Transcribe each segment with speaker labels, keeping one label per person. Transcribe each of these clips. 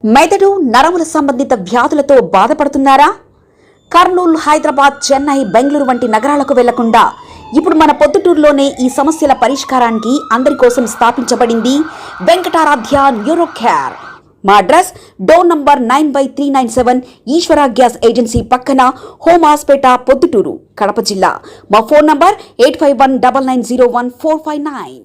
Speaker 1: మెదడు నరముల సంబంధిత వ్యాధులతో బాధపడుతున్నారా? కర్నూలు, హైదరాబాద్, చెన్నై, బెంగళూరు వంటి నగరాలకు వెళ్లకుండా ఇప్పుడు మన పొద్దుటూరులోనే ఈ సమస్యల పరిష్కారానికి అందరి కోసం స్థాపించబడింది వెంకటారాధ్య న్యూరో కేర్. మా అడ్రస్ డోర్ నంబర్ 9/397 ఈశ్వర గ్యాస్ ఏజెన్సీ పక్కన, హోమ్ హాస్పేట, పొద్దుటూరు, కడప జిల్లా. మా ఫోన్ నంబర్ 8519901459.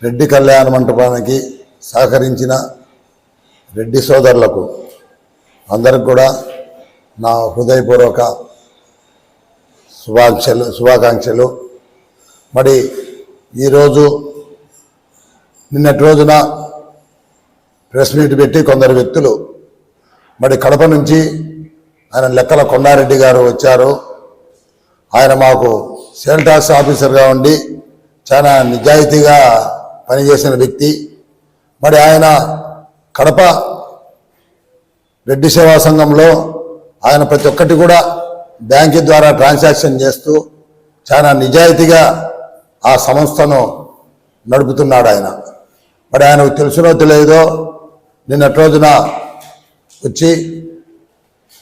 Speaker 2: రెడ్డి కళ్యాణ మంటపానికి సహకరించిన రెడ్డి సోదరులకు అందరికి కూడా నా హృదయపూర్వక శుభాకాంక్షలు. మరి ఈరోజు నిన్నటి రోజున ప్రెస్ మీట్ పెట్టి కొందరు వ్యక్తులు మరి కడప నుంచి ఆయన లెక్కల కొండారెడ్డి గారు వచ్చారు. ఆయన మాకు సేల్ టాక్స్ ఆఫీసర్గా ఉండి చాలా నిజాయితీగా పనిచేసిన వ్యక్తి. మరి ఆయన కడప రెడ్డి సేవా సంఘంలో ఆయన ప్రతి ఒక్కటి కూడా బ్యాంకు ద్వారా ట్రాన్సాక్షన్ చేస్తూ చాలా నిజాయితీగా ఆ సంస్థను నడుపుతున్నాడు ఆయన. మరి ఆయనకు తెలుసునో తెలియదో నిన్నటి రోజున వచ్చి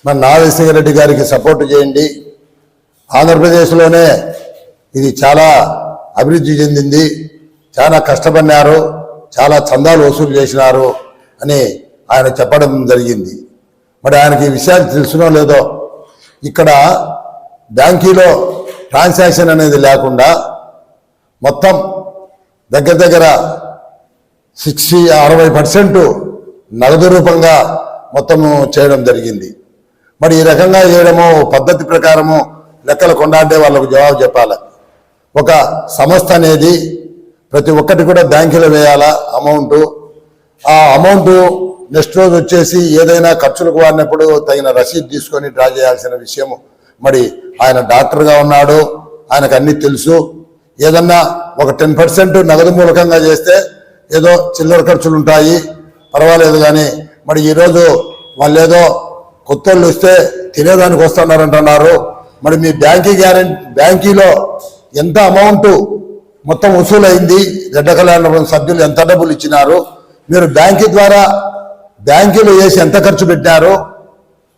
Speaker 2: మరి నాగేశ్వర రెడ్డి గారికి సపోర్ట్ చేయండి, ఆంధ్రప్రదేశ్లోనే ఇది చాలా అభివృద్ధి చెందింది, చాలా కష్టపడినారు, చాలా చందాలు వసూలు చేసినారు అని ఆయన చెప్పడం జరిగింది. మరి ఆయనకి ఈ విషయాలు తెలుసునో లేదో, ఇక్కడ బ్యాంకీలో ట్రాన్సాక్షన్ అనేది లేకుండా మొత్తం దగ్గర 60% నగదు రూపంగా మొత్తము చేయడం జరిగింది. మరి ఈ రకంగా చేయడము పద్ధతి ప్రకారము లెక్కలు కొండాడే వాళ్ళకు జవాబు చెప్పాలి. ఒక సంస్థ అనేది ప్రతి ఒక్కటి కూడా బ్యాంకులో వేయాలా అమౌంట్. ఆ అమౌంట్ నెక్స్ట్ రోజు వచ్చేసి ఏదైనా ఖర్చులకు వాడినప్పుడు తగిన రసీదు తీసుకొని డ్రా చేయాల్సిన విషయం. మరి ఆయన డాక్టర్గా ఉన్నాడు, ఆయనకు అన్నీ తెలుసు. ఏదన్నా ఒక 10% నగదు మూలకంగా చేస్తే ఏదో చిల్లర ఖర్చులు ఉంటాయి, పర్వాలేదు. కానీ మరి ఈరోజు వాళ్ళు ఏదో కొత్త వాళ్ళు వస్తే తినేదానికి వస్తున్నారంటున్నారు. మరి మీ బ్యాంకీలో ఎంత అమౌంట్ మొత్తం వసూలైంది, రెడ్డి కళ్యాణ సభ్యులు ఎంత డబ్బులు ఇచ్చినారు, మీరు బ్యాంకు ద్వారా బ్యాంకులో వేసి ఎంత ఖర్చు పెట్టారు,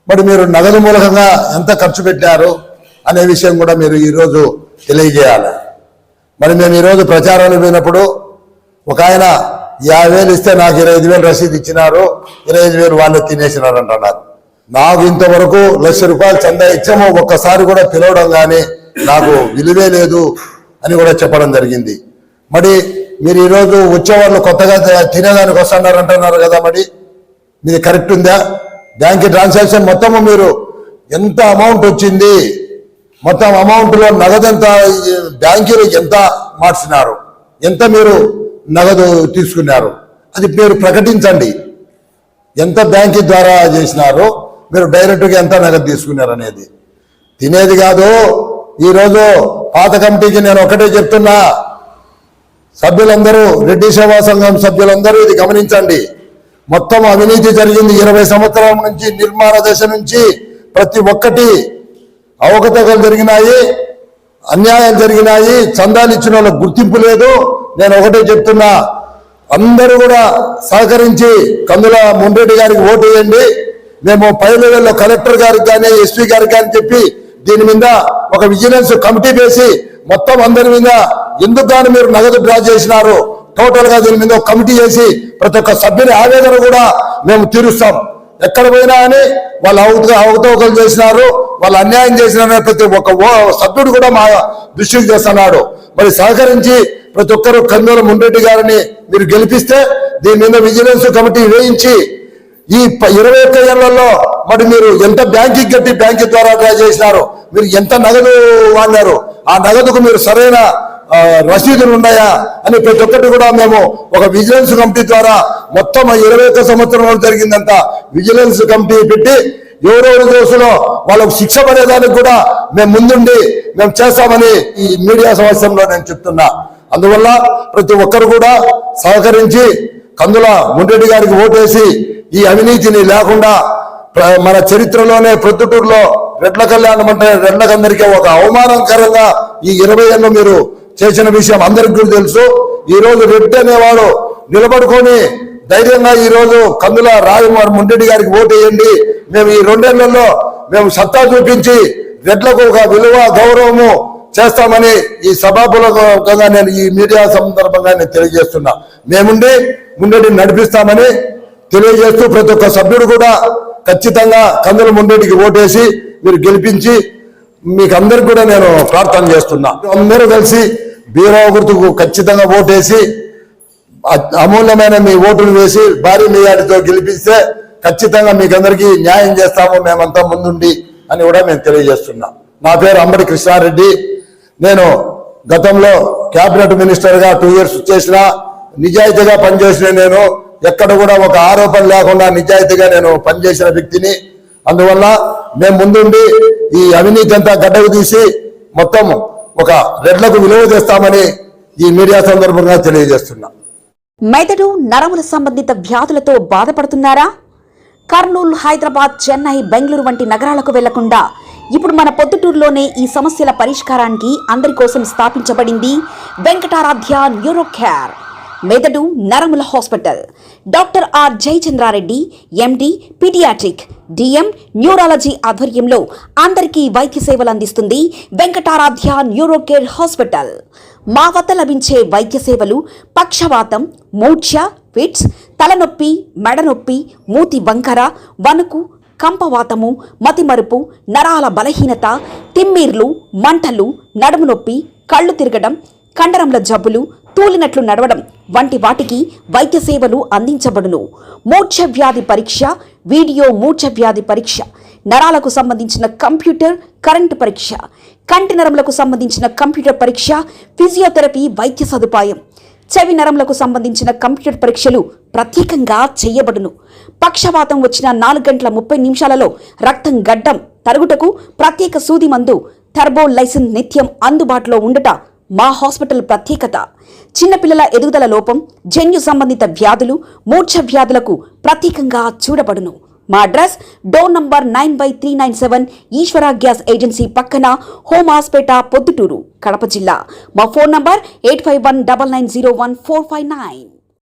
Speaker 2: మరి మీరు నగదు మూలకంగా ఎంత ఖర్చు పెట్టారు అనే విషయం కూడా మీరు ఈరోజు తెలియజేయాలి. మరి మేము ఈరోజు ప్రచారాలు పోయినప్పుడు ఒక ఆయన 50,000 ఇస్తే నాకు 25,000 రసీదు ఇచ్చినారు, 25,000 వాళ్ళు తినేసినారు అంటున్నారు. నాకు ఇంతవరకు ₹1,00,000 చందా ఇచ్చాము, ఒక్కసారి కూడా పిలవడం కానీ నాకు విలువే లేదు అని కూడా చెప్పడం జరిగింది. మరి మీరు ఈరోజు వచ్చేవాళ్ళు కొత్తగా తినేదానికి వస్తున్నారు అంటున్నారు కదా, మరి మీది కరెక్ట్ ఉందా? బ్యాంక్ ట్రాన్సాక్షన్ మొత్తము మీరు ఎంత అమౌంట్ వచ్చింది, మొత్తం అమౌంట్లో నగదు ఎంత, బ్యాంకులో ఎంత మార్చినారు, ఎంత మీరు నగదు తీసుకున్నారు, అది మీరు ప్రకటించండి. ఎంత బ్యాంకు ద్వారా చేసినారు, మీరు డైరెక్ట్గా ఎంత నగదు తీసుకున్నారు అనేది. తినేది కాదు. ఈరోజు పాత కమిటీకి నేను ఒకటే చెప్తున్నా, సభ్యులందరూ, రెడ్డి సేవా సంఘం సభ్యులందరూ ఇది గమనించండి. మొత్తం అవినీతి జరిగింది 20 సంవత్సరాల నుంచి, నిర్మాణ దశ నుంచి ప్రతి ఒక్కటి అవకతవకలు జరిగినాయి, అన్యాయాలు జరిగినాయి, చందాలు ఇచ్చిన వాళ్ళకి గుర్తింపు లేదు. నేను ఒకటే చెప్తున్నా, అందరూ కూడా సహకరించి కందుల మున్రెడ్డి గారికి ఓటు వేయండి. మేము పై లెవెల్లో కలెక్టర్ గారికి కానీ ఎస్పీ గారికి కానీ చెప్పి దీని మీద ఒక విజిలెన్స్ కమిటీ వేసి మొత్తం అందరి మీద ఎందుకు కానీ మీరు నగదు డ్రా చేసినారు టోటల్ గా దీని మీద ఒక కమిటీ చేసి ప్రతి ఒక్క సభ్యుని ఆవేదన కూడా మేము తీరుస్తాం. ఎక్కడ పోయినా అని వాళ్ళు అవకతవకలు చేసినారు, వాళ్ళు అన్యాయం చేసినారని ప్రతి ఒక్క సభ్యుడు కూడా మా దృష్టికి చేస్తున్నాడు. మరి సహకరించి ప్రతి ఒక్కరు కందుల మున్రెడ్డి గారిని మీరు గెలిపిస్తే దీని మీద విజిలెన్స్ కమిటీ వేయించి ఈ 21 ఏళ్లలో మరి మీరు ఎంత బ్యాంకు కట్టి బ్యాంకు ద్వారా డ్రా చేసినారు, మీరు ఎంత నగదు వాడినారు, ఆ నగదుకు మీరు సరైన రసీదులు ఉన్నాయా అని ప్రతి ఒక్కటి కూడా మేము ఒక విజిలెన్స్ కమిటీ ద్వారా మొత్తం 21 సంవత్సరంలో జరిగిందంతా విజిలెన్స్ కమిటీ పెట్టి ఎవరెవరు దోషులో వాళ్ళకు శిక్ష పడేదానికి కూడా మేము ముందుండి మేము చేస్తామని ఈ మీడియా సమావేశంలో నేను చెప్తున్నా. అందువల్ల ప్రతి ఒక్కరు కూడా సహకరించి కందుల మున్రెడ్డి గారికి ఓటేసి ఈ అవినీతిని లేకుండా మన చరిత్రలోనే ప్రొద్దుటూరులో రెడ్ల కళ్యాణం అంటే రెడ్లకందరికీ ఒక అవమానకరంగా ఈ 20 ఏళ్ళు మీరు చేసిన విషయం అందరికి కూడా తెలుసు. ఈ రోజు రెడ్డి అనేవాడు నిలబడుకొని ధైర్యంగా ఈ రోజు కందుల రాజకుమార్ ముండెడ్డి గారికి ఓటు వేయండి, మేము ఈ 2 ఏళ్లలో మేము సత్తా చూపించి రెడ్లకు ఒక విలువ గౌరవము చేస్తామని ఈ సభాపూర్వకంగా నేను ఈ మీడియా సందర్భంగా నేను తెలియజేస్తున్నా. మేముండి ముండెడ్డిని నడిపిస్తామని తెలియజేస్తూ ప్రతి ఒక్క సభ్యుడు కూడా ఖచ్చితంగా కందుల ముండెడ్డికి ఓటేసి మీరు గెలిపించి మీకు అందరికి కూడా నేను ప్రార్థన చేస్తున్నా. అందరూ కలిసి బీరో గుర్తుకు ఖచ్చితంగా ఓటేసి అమూల్యమైన మీ ఓటును వేసి భారీ మెజార్టీతో గెలిపిస్తే ఖచ్చితంగా మీకు అందరికీ న్యాయం చేస్తాము మేమంతా ముందుండి అని కూడా మేము తెలియజేస్తున్నాం. నా పేరు అంబటి కృష్ణారెడ్డి. నేను గతంలో క్యాబినెట్ మినిస్టర్గా 2 years చేసిన, నిజాయితీగా పనిచేసిన, నేను ఎక్కడ కూడా ఒక ఆరోపణ లేకుండా నిజాయితీగా నేను పనిచేసిన వ్యక్తిని. అందువల్ల మేము ముందుండి ఈ అవినీతి అంతా గడ్డకు తీసి మొత్తం ఒక రెడ్లకు విలువ తెస్తామని ఈ మీడియా సందర్భంగా తెలియజేస్తున్నా.
Speaker 1: మెదడు నరముల సంబంధిత వ్యాధులతో బాధపడుతున్నారా? కర్నూలు, హైదరాబాద్, చెన్నై, బెంగళూరు వంటి నగరాలకు వెళ్లకుండా ఇప్పుడు మన పొద్దుటూరులోనే ఈ సమస్యల పరిష్కారానికి అందరి కోసం స్థాపించబడింది వెంకటారాధ్య న్యూరో కేర్ మెదడు నరముల hospital. Doctor R Jayachandra Reddy MD paediatric DM neurology ఆధ్వర్యంలో అందరికీ వైద్య సేవలు అందిస్తుంది వెంకటారాధ్య న్యూరో కేర్ హాస్పిటల్. మా వద్ద లభించే వైద్య సేవలు పక్షవాతం, మూర్ఛ, ఫిట్స్, తలనొప్పి, మెడనొప్పి, మూతి వంకర, వణుకు, కంపవాతము, మతిమరుపు, నరాల బలహీనత, తిమ్మిర్లు, మంటలు, నడుము నొప్పి, కళ్ళు తిరగడం, కండరంల జబ్బులు, తూలినట్లు నడవడం వంటి వాటికి వైద్య సేవలు అందించబడును. మూర్ఛ వ్యాధి పరీక్ష, వీడియో మూర్ఛ వ్యాధి పరీక్ష, నరాలకు సంబంధించిన కంప్యూటర్ కరెంటు పరీక్ష, కంటి నరములకు సంబంధించిన కంప్యూటర్ పరీక్ష, ఫిజియోథెరపీ వైద్య సదుపాయం, చెవి నరములకు సంబంధించిన కంప్యూటర్ పరీక్షలు ప్రత్యేకంగా చేయబడును. పక్షవాతం వచ్చిన 4 గంటల 30 నిమిషాలలో రక్తం గడ్డం తరుగుటకు ప్రత్యేక సూది మందు థర్బోలైసిన్ నిత్యం అందుబాటులో ఉండట మా హాస్పిటల్ ప్రత్యేకత. చిన్నపిల్లల ఎదుగుదల లోపం, జన్యు సంబంధిత వ్యాధులు, మూర్ఛ వ్యాధులకు ప్రత్యేకంగా చూడబడును. మా అడ్రస్ డోర్ నంబర్ 9/397 ఈశ్వర గ్యాస్ ఏజెన్సీ పక్కన, హోమాస్పేట, పొద్దుటూరు, కడప జిల్లా. మా ఫోన్ నంబర్ 8519901459.